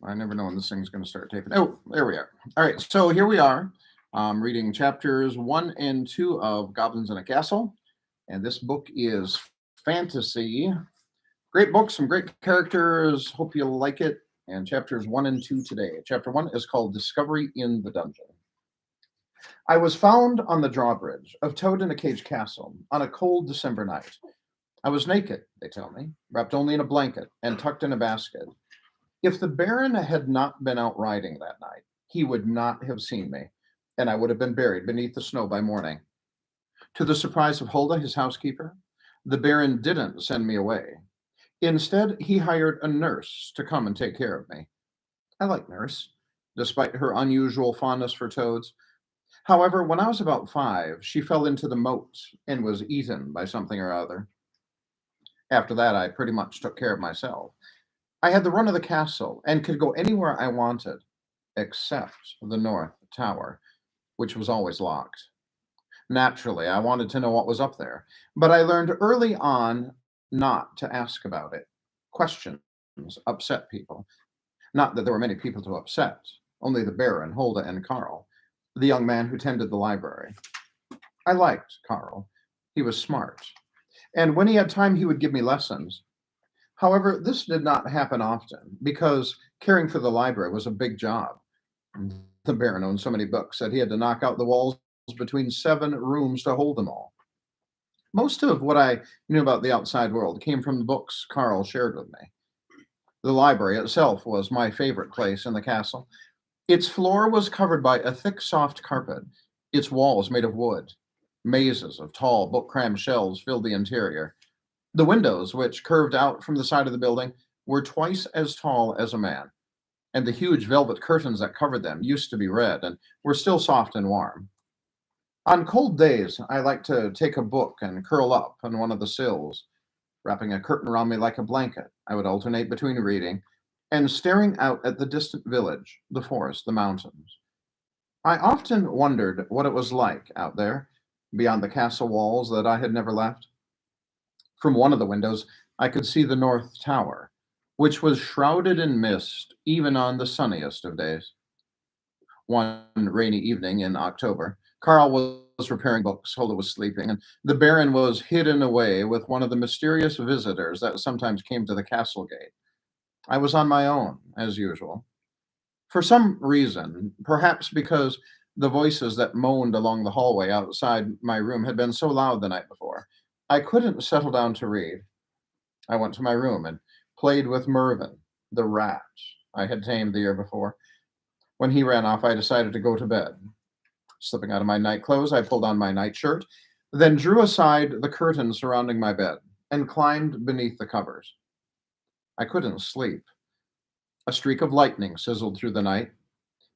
I never know when this thing's going to start taping. Oh, there we are. All right, so here we are, reading chapters 1 and 2 of Goblins in a Castle. And this book is fantasy. Great book, some great characters. Hope you'll like it. And chapters 1 and 2 today. Chapter 1 is called Discovery in the Dungeon. I was found on the drawbridge of Toad in a Cage Castle on a cold December night. I was naked, they tell me, wrapped only in a blanket and tucked in a basket. If the Baron had not been out riding that night, he would not have seen me, and I would have been buried beneath the snow by morning. To the surprise of Hulda, his housekeeper, the Baron didn't send me away. Instead, he hired a nurse to come and take care of me. I like Nurse, despite her unusual fondness for toads. However, when I was about 5, she fell into the moat and was eaten by something or other. After that, I pretty much took care of myself. I had the run of the castle and could go anywhere I wanted, except the North Tower, which was always locked. Naturally, I wanted to know what was up there, but I learned early on not to ask about it. Questions upset people. Not that there were many people to upset, only the Baron, Hulda, and Carl, the young man who tended the library. I liked Carl. He was smart, and when he had time, he would give me lessons. However, this did not happen often because caring for the library was a big job. The Baron owned so many books that he had to knock out the walls between 7 rooms to hold them all. Most of what I knew about the outside world came from the books Carl shared with me. The library itself was my favorite place in the castle. Its floor was covered by a thick, soft carpet, its walls made of wood. Mazes of tall, book-crammed shelves filled the interior. The windows, which curved out from the side of the building, were twice as tall as a man, and the huge velvet curtains that covered them used to be red and were still soft and warm. On cold days, I liked to take a book and curl up on one of the sills. Wrapping a curtain around me like a blanket, I would alternate between reading and staring out at the distant village, the forest, the mountains. I often wondered what it was like out there, beyond the castle walls that I had never left. From one of the windows, I could see the North Tower, which was shrouded in mist even on the sunniest of days. One rainy evening in October, Carl was repairing books, Hulda was sleeping, and the Baron was hidden away with one of the mysterious visitors that sometimes came to the castle gate. I was on my own, as usual. For some reason, perhaps because the voices that moaned along the hallway outside my room had been so loud the night before, I couldn't settle down to read. I went to my room and played with Mervyn, the rat I had tamed the year before. When he ran off, I decided to go to bed. Slipping out of my nightclothes, I pulled on my nightshirt, then drew aside the curtain surrounding my bed and climbed beneath the covers. I couldn't sleep. A streak of lightning sizzled through the night.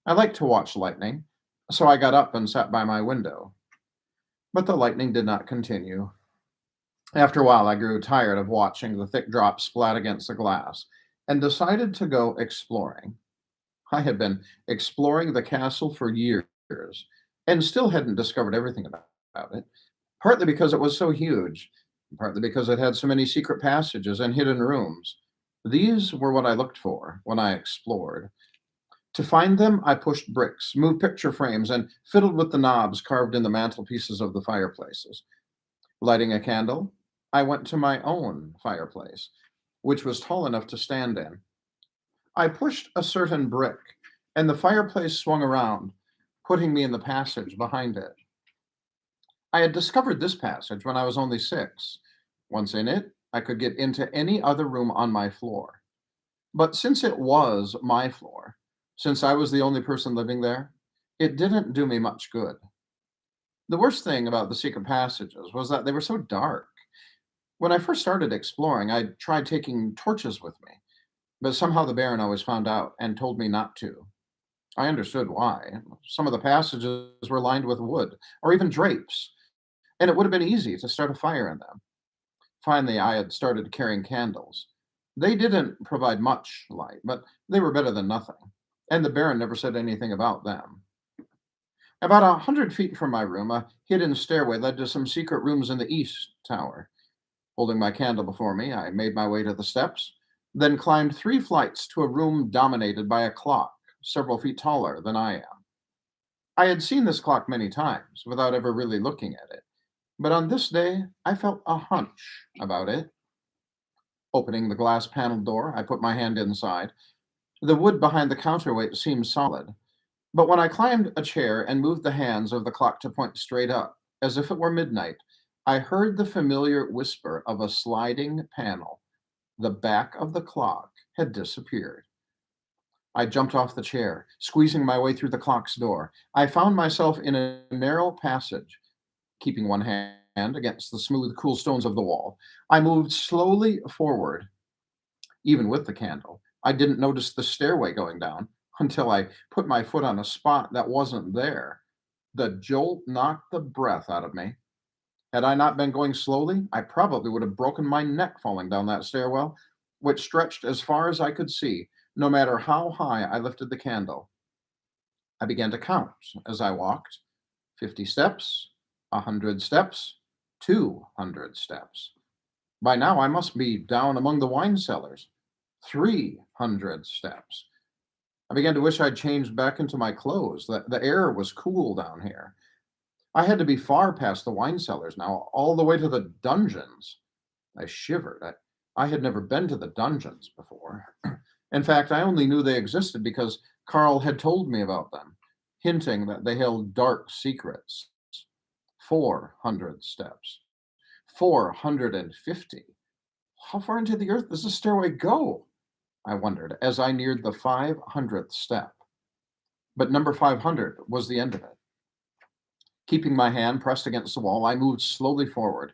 I like to watch lightning, so I got up and sat by my window. But the lightning did not continue. After a while, I grew tired of watching the thick drops splat against the glass and decided to go exploring. I had been exploring the castle for years and still hadn't discovered everything about it, partly because it was so huge, partly because it had so many secret passages and hidden rooms. These were what I looked for when I explored. To find them, I pushed bricks, moved picture frames, and fiddled with the knobs carved in the mantelpieces of the fireplaces. Lighting a candle, I went to my own fireplace, which was tall enough to stand in. I pushed a certain brick, and the fireplace swung around, putting me in the passage behind it. I had discovered this passage when I was only 6. Once in it, I could get into any other room on my floor. But since it was my floor, since I was the only person living there, it didn't do me much good. The worst thing about the secret passages was that they were so dark. When I first started exploring, I tried taking torches with me, but somehow the Baron always found out and told me not to. I understood why. Some of the passages were lined with wood or even drapes, and it would have been easy to start a fire in them. Finally, I had started carrying candles. They didn't provide much light, but they were better than nothing, and the Baron never said anything about them. About 100 feet from my room, a hidden stairway led to some secret rooms in the east tower. Holding my candle before me, I made my way to the steps, then climbed 3 flights to a room dominated by a clock several feet taller than I am. I had seen this clock many times without ever really looking at it, but on this day I felt a hunch about it. Opening the glass paneled door, I put my hand inside. The wood behind the counterweight seemed solid, but when I climbed a chair and moved the hands of the clock to point straight up, as if it were midnight, I heard the familiar whisper of a sliding panel. The back of the clock had disappeared. I jumped off the chair, squeezing my way through the clock's door. I found myself in a narrow passage, keeping one hand against the smooth, cool stones of the wall. I moved slowly forward, even with the candle. I didn't notice the stairway going down until I put my foot on a spot that wasn't there. The jolt knocked the breath out of me. Had I not been going slowly, I probably would have broken my neck falling down that stairwell, which stretched as far as I could see, no matter how high I lifted the candle. I began to count as I walked: 50 steps, 100 steps, 200 steps. By now I must be down among the wine cellars. 300 steps. I began to wish I'd changed back into my clothes. The air was cool down here. I had to be far past the wine cellars now, all the way to the dungeons. I shivered. I had never been to the dungeons before. In fact, I only knew they existed because Carl had told me about them, hinting that they held dark secrets. 400 steps. 450. How far into the earth does this stairway go? I wondered as I neared the 500th step. But number 500 was the end of it. Keeping my hand pressed against the wall, I moved slowly forward.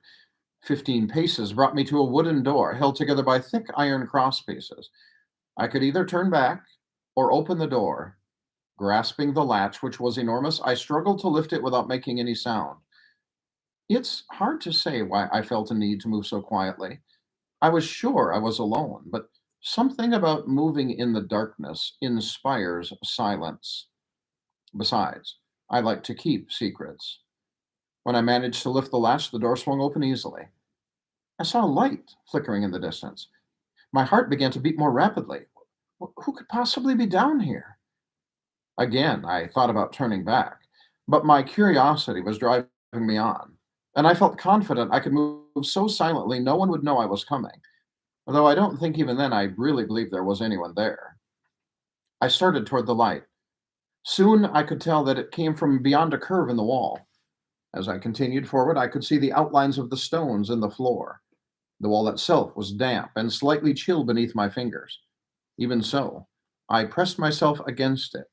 15 paces brought me to a wooden door held together by thick iron crosspieces. I could either turn back or open the door. Grasping the latch, which was enormous, I struggled to lift it without making any sound. It's hard to say why I felt a need to move so quietly. I was sure I was alone, but something about moving in the darkness inspires silence. Besides, I like to keep secrets. When I managed to lift the latch, the door swung open easily. I saw a light flickering in the distance. My heart began to beat more rapidly. Who could possibly be down here? Again, I thought about turning back, but my curiosity was driving me on, and I felt confident I could move so silently no one would know I was coming, although I don't think even then I really believed there was anyone there. I started toward the light. Soon I could tell that it came from beyond a curve in the wall. As I continued forward, I could see the outlines of the stones in the floor. The wall itself was damp and slightly chill beneath my fingers. Even so, I pressed myself against it,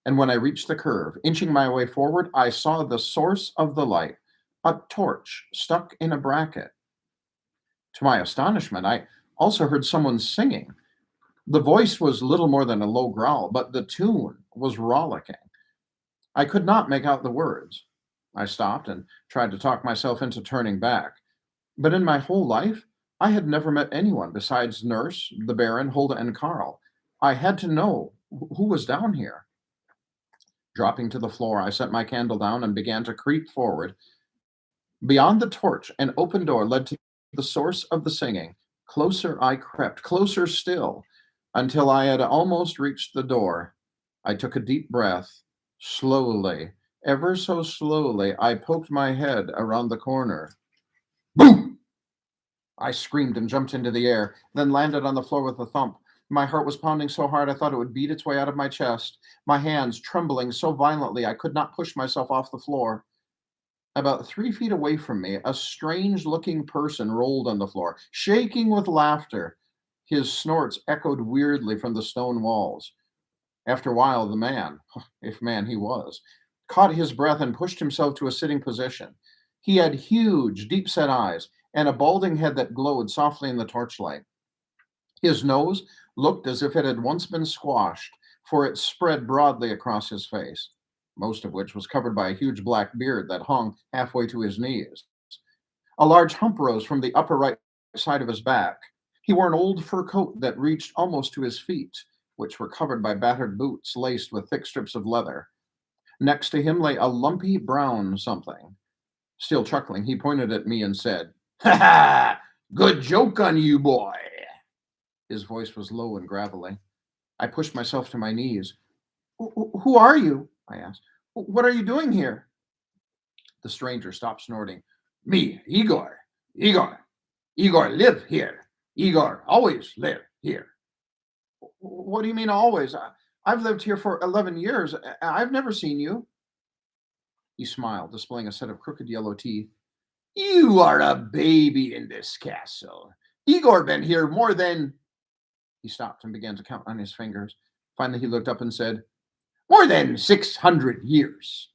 and when I reached the curve, inching my way forward, I saw the source of the light, a torch stuck in a bracket. To my astonishment, I also heard someone singing. The voice was little more than a low growl, but the tune was rollicking. I could not make out the words. I stopped and tried to talk myself into turning back. But in my whole life, I had never met anyone besides Nurse, the Baron, Hulda, and Carl. I had to know who was down here. Dropping to the floor, I set my candle down and began to creep forward. Beyond the torch, an open door led to the source of the singing. Closer I crept, closer still, until I had almost reached the door. I took a deep breath. Slowly, ever so slowly, I poked my head around the corner. Boom! I screamed and jumped into the air, then landed on the floor with a thump. My heart was pounding so hard I thought it would beat its way out of my chest, my hands trembling so violently I could not push myself off the floor. About 3 feet away from me, a strange looking person rolled on the floor, shaking with laughter. His snorts echoed weirdly from the stone walls. After a while, the man, if man he was, caught his breath and pushed himself to a sitting position. He had huge, deep set eyes and a balding head that glowed softly in the torchlight. His nose looked as if it had once been squashed, for it spread broadly across his face, most of which was covered by a huge black beard that hung halfway to his knees. A large hump rose from the upper right side of his back. He wore an old fur coat that reached almost to his feet, which were covered by battered boots laced with thick strips of leather. Next to him lay a lumpy brown something. Still chuckling, he pointed at me and said, "Ha ha! Good joke on you, boy." His voice was low and gravelly. I pushed myself to my knees. Who are you? I asked. What are you doing here? The stranger stopped snorting. Me, Igor. Igor. Igor live here. Igor always live here. What do you mean always? I've lived here for 11 years. I've never seen you. He smiled, displaying a set of crooked yellow teeth. You are a baby in this castle. Igor been here more than... He stopped and began to count on his fingers. Finally, he looked up and said, more than 600 years.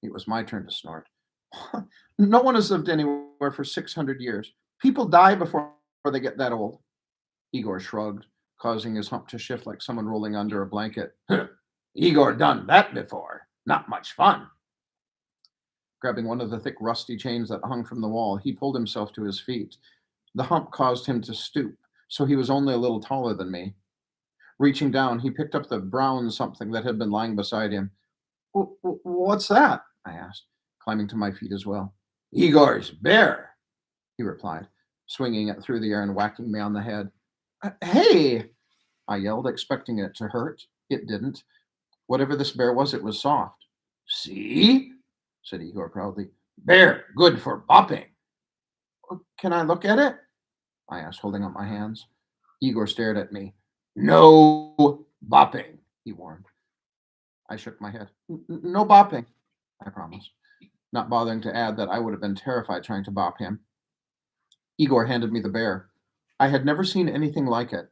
It was my turn to snort. No one has lived anywhere for 600 years. People die before they get that old. Igor shrugged, causing his hump to shift like someone rolling under a blanket. Igor done that before. Not much fun. Grabbing one of the thick rusty chains that hung from the wall, he pulled himself to his feet. The hump caused him to stoop, so he was only a little taller than me. Reaching down, he picked up the brown something that had been lying beside him. What's that? I asked, climbing to my feet as well. Igor's bear, he replied, swinging it through the air and whacking me on the head. Hey! I yelled, expecting it to hurt. It didn't. Whatever this bear was, it was soft. See? Said Igor proudly. Bear, good for bopping. Can I look at it? I asked, holding up my hands. Igor stared at me. No bopping, he warned. I shook my head. No bopping, I promised, not bothering to add that I would have been terrified trying to bop him. Igor handed me the bear. I had never seen anything like it.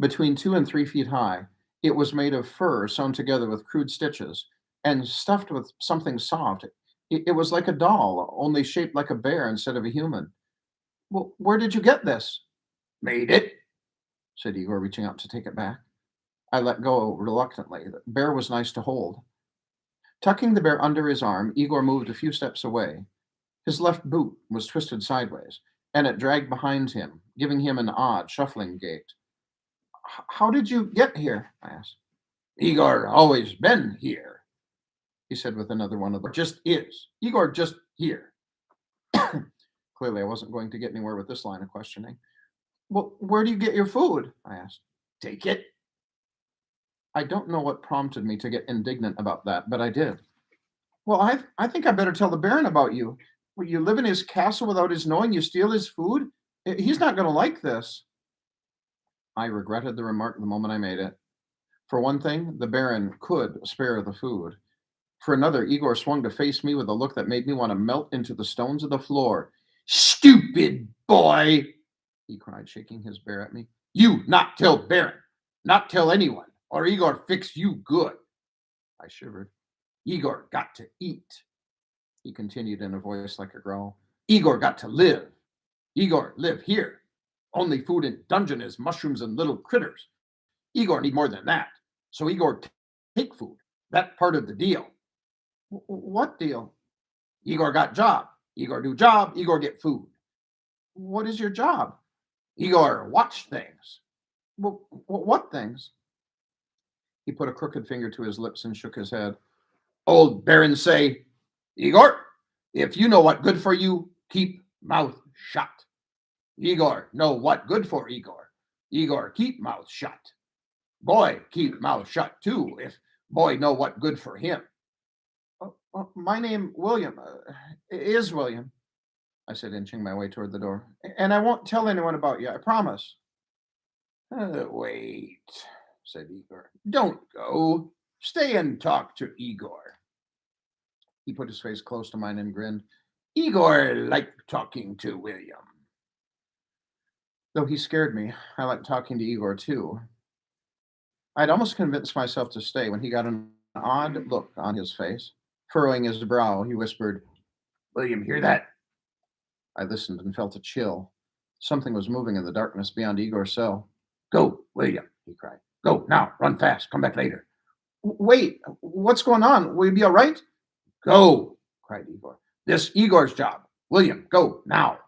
Between 2 and 3 feet high, it was made of fur sewn together with crude stitches and stuffed with something soft. It was like a doll, only shaped like a bear instead of a human. Well, where did you get this? Made it, said Igor, reaching out to take it back. I let go reluctantly. The bear was nice to hold. Tucking the bear under his arm, Igor moved a few steps away. His left boot was twisted sideways, and it dragged behind him, giving him an odd, shuffling gait. How did you get here? I asked. Igor always been here, he said with another one of the just is. Igor just here. Clearly, I wasn't going to get anywhere with this line of questioning. Well, where do you get your food? I asked. Take it. I don't know what prompted me to get indignant about that, but I did. Well, I think I better tell the Baron about you. Will you live in his castle without his knowing you steal his food? He's not going to like this. I regretted the remark the moment I made it. For one thing, the Baron could spare the food. For another, Igor swung to face me with a look that made me want to melt into the stones of the floor. Stupid boy, he cried, shaking his bear at me. You not tell Baron, not tell anyone, or Igor fix you good. I shivered. Igor got to eat, he continued in a voice like a growl. Igor got to live. Igor live here. Only food in dungeon is mushrooms and little critters. Igor need more than that. So Igor take food. That part of the deal. What deal? Igor got job. Igor do job. Igor get food. What is your job? Igor watch things. What things? He put a crooked finger to his lips and shook his head. Old Baron say, Igor, if you know what good for you, keep mouth shut. Igor know what good for Igor. Igor keep mouth shut. Boy keep mouth shut too, if boy know what good for him. My name William is William, I said, inching my way toward the door. And I won't tell anyone about you, I promise. Wait, said Igor. Don't go. Stay and talk to Igor. He put his face close to mine and grinned. Igor liked talking to William. Though he scared me, I liked talking to Igor too. I'd almost convinced myself to stay when he got an odd look on his face. Furrowing his brow, he whispered, William, hear that? I listened and felt a chill. Something was moving in the darkness beyond Igor's cell. Go, William, he cried. Go, now, run fast, come back later. Wait, what's going on? Will you be all right? Go, cried Igor. This Igor's job. William, go, now.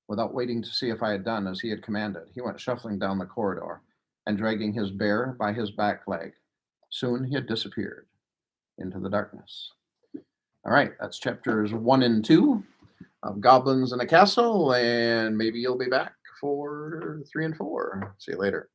Without waiting to see if I had done as he had commanded, he went shuffling down the corridor and dragging his bear by his back leg. Soon he had disappeared into the darkness. All right, that's chapters 1 and 2 of Goblins in a Castle, and maybe you'll be back for 3 and 4. See you later.